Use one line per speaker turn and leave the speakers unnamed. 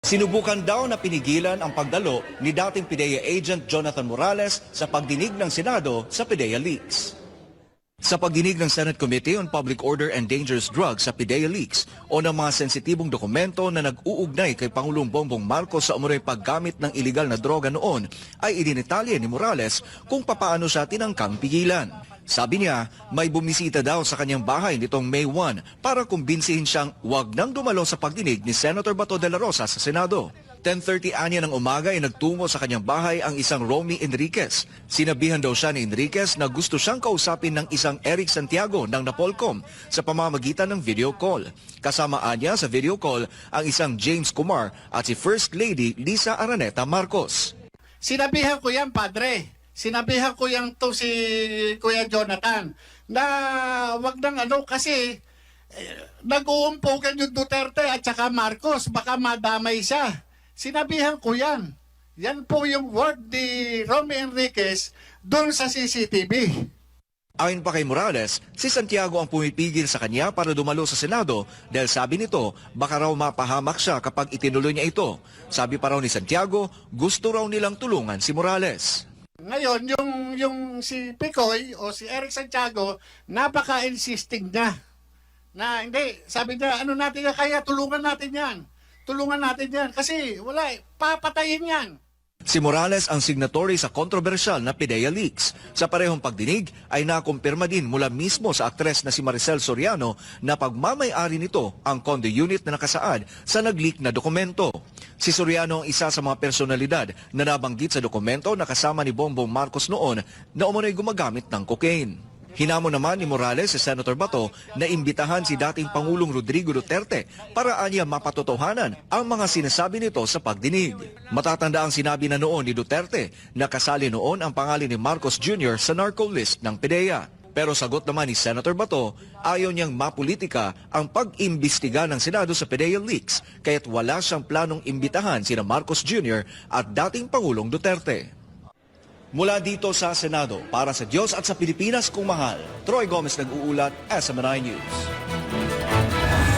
Sinubukan daw na pinigilan ang pagdalo ni dating PIDEA agent Jonathan Morales sa pagdinig ng Senado sa PIDEA leaks. Sa pagdinig ng Senate Committee on Public Order and Dangerous Drugs sa PIDEA leaks o ng mga sensitibong dokumento na nag-uugnay kay Pangulong Bongbong Marcos sa umunoy paggamit ng iligal na droga noon, ay idinitalye ni Morales kung papaano siya tinangkang pigilan. Sabi niya, may bumisita daw sa kanyang bahay nitong May 1 para kumbinsihin siyang wag nang dumalo sa pagdinig ni Senator Bato de la Rosa sa Senado. 10:30 anya ng umaga ay nagtungo sa kanyang bahay ang isang Romy Enriquez. Sinabihan daw siya ni Enriquez na gusto siyang kausapin ng isang Eric Santiago ng Napolcom sa pamamagitan ng video call. Kasama anya sa video call ang isang James Kumar at si First Lady Lisa Araneta Marcos.
Sinabihan ko yan, Padre. Sinabihan ko yan to si Kuya Jonathan na wag nang kasi nag-uumpugan yung Duterte at saka Marcos, baka madamay siya. Sinabihan ko yan. Yan po yung word ni Romy Enriquez doon sa CCTV.
Ayon pa kay Morales, si Santiago ang pumipigil sa kanya para dumalo sa Senado dahil sabi nito baka raw mapahamak siya kapag itinuloy niya ito. Sabi pa raw ni Santiago, gusto raw nilang tulungan si Morales.
Ngayon, yung si Picoy o si Eric Santiago, napaka-insisting niya. Na hindi, sabi niya, ano natin yan, kaya tulungan natin yan. Tulungan natin yan. Kasi wala, papatayin yan.
Si Morales ang signatory sa kontrobersyal na PIDEA leaks. Sa parehong pagdinig ay nakumpirma din mula mismo sa aktres na si Maricel Soriano na pagmamay-ari nito ang condo unit na nakasaad sa nag-leak na dokumento. Si Soriano ang isa sa mga personalidad na nabanggit sa dokumento na kasama ni Bongbong Marcos noon na umunoy gumagamit ng cocaine. Hinamon naman ni Morales si Senator Bato na imbitahan si dating Pangulong Rodrigo Duterte para anya mapatotohanan ang mga sinasabi nito sa pagdinig. Matatanda ang sinabi na noon ni Duterte na kasali noon ang pangalan ni Marcos Jr. sa narco list ng PIDEA. Pero sagot naman ni Senator Bato, ayaw niyang mapolitika ang pag-imbestiga ng Senado sa PIDEA leaks kaya't wala siyang planong imbitahan sina Marcos Jr. at dating Pangulong Duterte. Mula dito sa Senado, para sa Diyos at sa Pilipinas kung mahal, Troy Gomez nag-uulat, SMNI News.